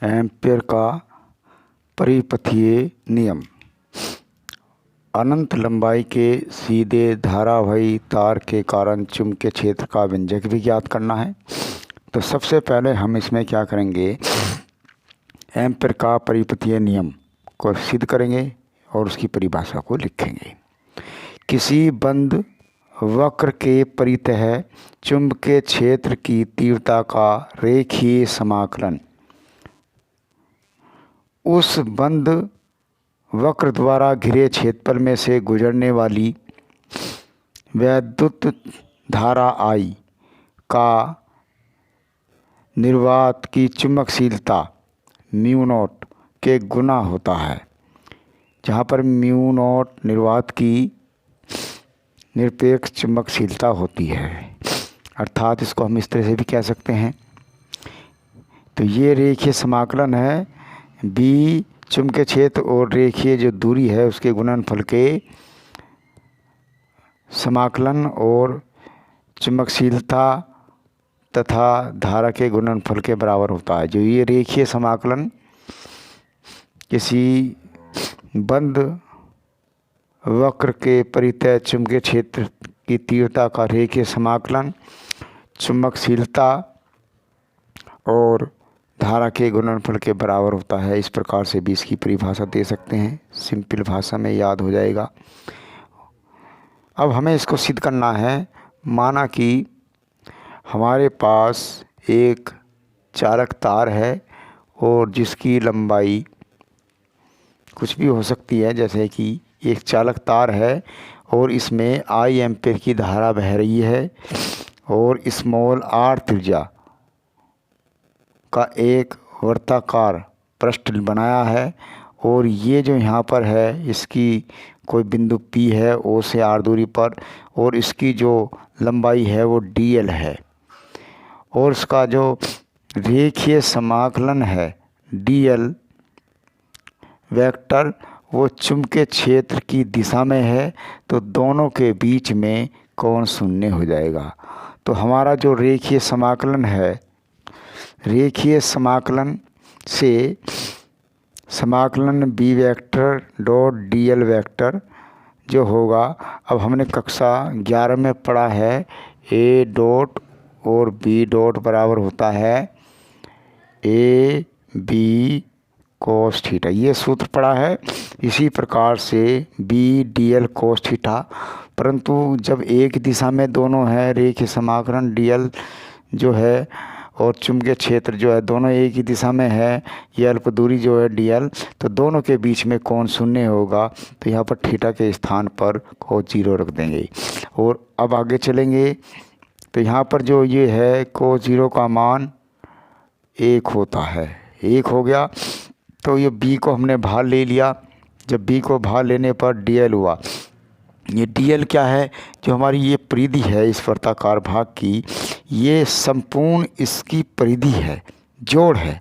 Ampere का परिपथीय नियम। अनंत लंबाई के सीधे धारावाही तार के कारण चुंबकीय क्षेत्र का व्यंजक भी ज्ञात करना है। तो सबसे पहले हम इसमें क्या करेंगे, एम्पीयर का परिपथीय नियम को सिद्ध करेंगे और उसकी परिभाषा को लिखेंगे। किसी बंद वक्र के परितः चुंबकीय क्षेत्र की तीव्रता का रेखीय समाकलन उस बंद वक्र द्वारा घिरे क्षेत्रफल में से गुजरने वाली वैद्युत धारा I का निर्वात की चुंबकशीलता म्यू नॉट के गुना होता है, जहाँ पर म्यू नॉट निर्वात की निरपेक्ष चुंबकशीलता होती है। अर्थात इसको हम इस तरह से भी कह सकते हैं। तो ये रेखीय समाकलन है बी चुंबकीय क्षेत्र और रेखीय जो दूरी है उसके गुणनफल के समाकलन और चुंबकशीलता तथा धारा के गुणनफल के बराबर होता है। जो ये रेखीय समाकलन किसी बंद वक्र के परितः चुंबकीय क्षेत्र की तीव्रता का रेखीय समाकलन चुंबकशीलता और धारा के गुणनफल के बराबर होता है। इस प्रकार से भी इसकी परिभाषा दे सकते हैं, सिंपल भाषा में याद हो जाएगा। अब हमें इसको सिद्ध करना है। माना कि हमारे पास एक चालक तार है और जिसकी लंबाई कुछ भी हो सकती है, जैसे कि एक चालक तार है और इसमें I एम्पीयर की धारा बह रही है और स्मॉल r त्रिज्या का एक वृत्ताकार पृष्ठ बनाया है और ये जो यहाँ पर है इसकी कोई बिंदु P है O से R दूरी पर और इसकी जो लंबाई है वो dl है और इसका जो रेखीय समाकलन है dl वेक्टर वो चुंबकीय क्षेत्र की दिशा में है, तो दोनों के बीच में कोण शून्य हो जाएगा। तो हमारा जो रेखीय समाकलन है, रेखीय समाकलन से समाकलन B vector dot dl vector जो होगा, अब हमने कक्षा 11 में पढ़ा है a डॉट और b डॉट बराबर होता है a b कोस थीटा, ये सूत्र पढ़ा है। इसी प्रकार से बी dl कोस थीटा, परंतु जब एक दिशा में दोनों है, रेखीय समाकलन dl जो है और चुंबकीय क्षेत्र जो है दोनों एक ही दिशा में है, ये अल्प दूरी जो है dl, तो दोनों के बीच में कोण शून्य होगा। तो यहाँ पर थीटा के स्थान पर कोस 0 रख देंगे और अब आगे चलेंगे। तो यहाँ पर जो ये है कोस 0 का मान 1 होता है, 1 हो गया। तो ये b को हमने बाहर ले लिया। जब b को बाहर लेने पर dl हुआ। ये dl क्या है, जो हमारी ये परिधि है इस वृत्ताकार भाग की, ये संपूर्ण इसकी परिधि है, जोड़ है।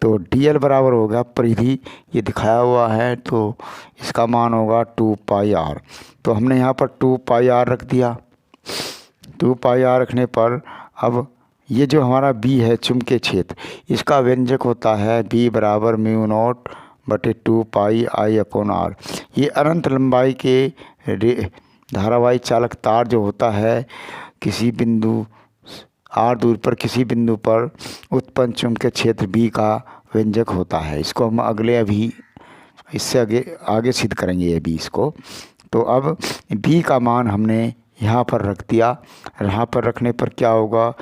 तो dl बराबर होगा परिधि, ये दिखाया हुआ है, तो इसका मान होगा 2 पाई r। तो हमने यहाँ पर 2 पाई r रख दिया। 2 पाई r रखने पर अब ये जो हमारा b है चुंबकीय क्षेत्र, इसका व्यंजक होता है b बराबर म्यू नॉट बटे 2 पाई I अपॉन r। ये अनंत लंबाई के धारावाही चालक तार जो होता है, किसी बिंदु r दूरी पर किसी बिंदु पर उत्पन्न चुंबकीय क्षेत्र b का व्यंजक होता है। इसको हम अभी इससे आगे सिद्ध करेंगे ये b इसको। तो अब b का मान हमने यहाँ पर रख दिया। यहाँ पर रखने पर क्या होगा,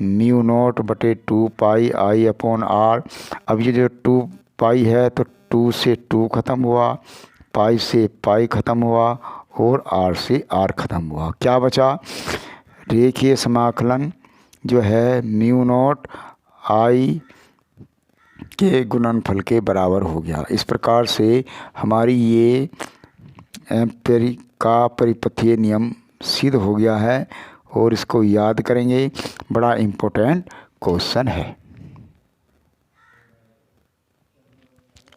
म्यू नॉट बटे 2 पाई I अपॉन r। अब ये जो 2 पाई है तो 2 से 2 ख़त्म हुआ, पाई से पाई ख़त्म हुआ और r से r ख़त्म हुआ। क्या बचा, रेखीय समाकलन जो है म्यू नॉट I के गुणनफल के बराबर हो गया। इस प्रकार से हमारी ये एम्पीयर का परिपथीय नियम सिद्ध हो गया है और इसको याद करेंगे, बड़ा इम्पोर्टेंट क्वेश्चन है।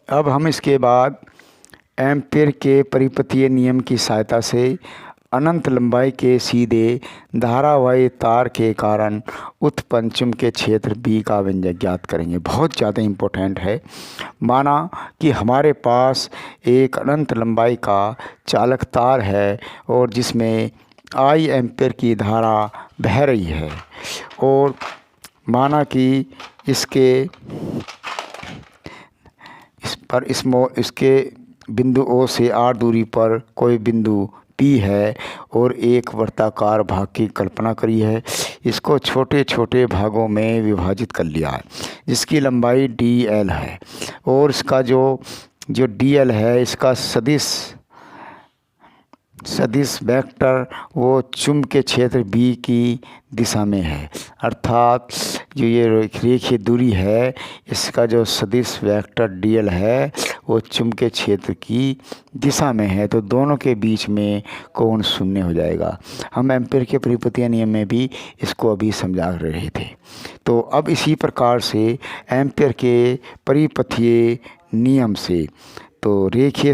अब हम इसके बाद एम्पीयर के परिपथीय नियम की सहायता से अनंत लंबाई के सीधे धारावाही तार के कारण उत्पन्न चुंबकीय क्षेत्र बी का व्यंजक ज्ञात करेंगे। बहुत ज़्यादा इम्पोर्टेंट है। माना कि हमारे पास एक अनंत लंबाई का चालक तार है और जिसमें आई एम्पीयर की धारा बह रही है, और माना कि इसके इसके बिंदु ओ से आर दूरी पर कोई बिंदु P है और एक वृत्ताकार भाग की कल्पना करी है। इसको छोटे छोटे भागों में विभाजित कर लिया है जिसकी लंबाई dl है, और इसका जो dl है इसका सदिश वेक्टर वो चुंबकीय क्षेत्र B की दिशा में है। अर्थात जो ये रेखीय दूरी है इसका जो सदिश वेक्टर dl है वो चुंबकीय क्षेत्र की दिशा में है, तो दोनों के बीच में कोण शून्य हो जाएगा। हम एम्पीयर के परिपथीय नियम में भी इसको अभी समझा रहे थे। तो अब इसी प्रकार से एम्पीयर के परिपथीय नियम से तो रेखीय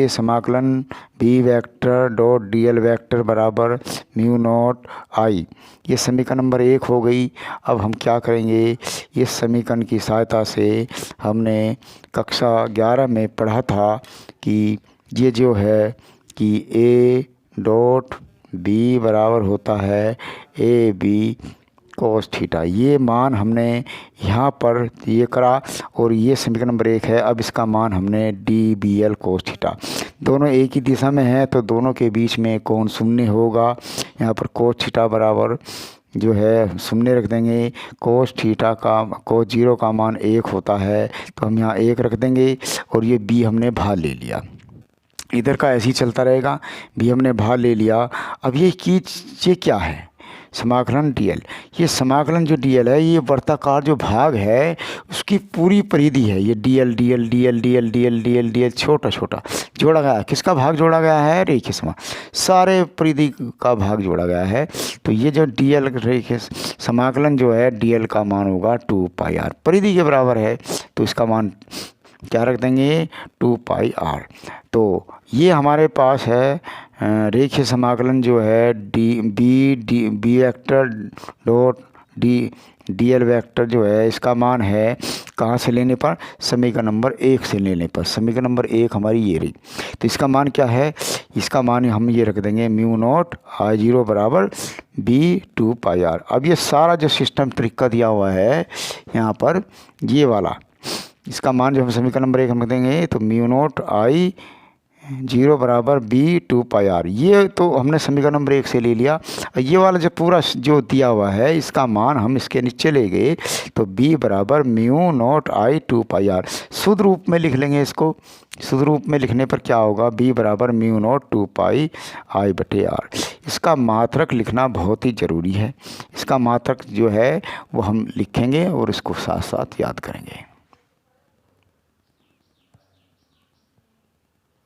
समाकलन B vector dot dl vector बराबर म्यू नॉट आई, ये समीकरण नंबर 1 हो गई। अब हम क्या करेंगे, इस समीकरण की सहायता से हमने कक्षा 11 में पढ़ा था कि ये जो है कि a डॉट बी बराबर होता है ए बी कोस थीटा। ये मान हमने यहाँ पर ये करा और ये समीकरण नंबर 1 है। अब इसका मान हमने dbl कोस थीटा, दोनों एक ही दिशा में है तो दोनों के बीच में कोण शून्य होगा। यहाँ पर कोस थीटा बराबर जो है शून्य रख देंगे। कोस 0 का मान 1 होता है तो हम यहाँ 1 रख देंगे, और ये b हमने भाग ले लिया। इधर का ऐसे ही चलता रहेगा, b हमने भाग ले लिया। अब ये क्या है, समाकलन dl। ये समाकलन जो dl है ये वृत्ताकार जो भाग है उसकी पूरी परिधि है। ये dl छोटा छोटा जोड़ा गया है। किसका भाग जोड़ा गया है, रेखीय सारे परिधि का भाग जोड़ा गया है। तो ये जो dl रेखीय समाकलन जो है dl का मान होगा 2πr, परिधि के बराबर है तो इसका मान क्या रख देंगे 2πr। तो ये हमारे पास है रेखीय समाकलन जो है B vector dot dl vector जो है इसका मान है कहाँ से लेने पर, समीकरण नंबर 1 से लेने पर। समीकरण नंबर 1 हमारी ये रही, तो इसका मान क्या है, इसका मान हम ये रख देंगे म्यू नॉट I0 बराबर b 2πr। अब ये सारा जो सिस्टम तरीका दिया हुआ है यहाँ पर ये वाला, इसका मान जो हम समीकरण नंबर 1 हम रख देंगे तो म्यू नॉट I0 बराबर b 2πr। ये तो हमने समीकरण नंबर 1 से ले लिया। ये वाला जो पूरा जो दिया हुआ है इसका मान हम इसके नीचे ले गए तो b बराबर म्यू नॉट I 2πr। शुद्ध रूप में लिख लेंगे इसको। शुद्ध रूप में लिखने पर क्या होगा, b बराबर म्यू नॉट 2πI/r। इसका मात्रक लिखना बहुत ही ज़रूरी है। इसका मात्रक जो है वो हम लिखेंगे और इसको साथ साथ याद करेंगे।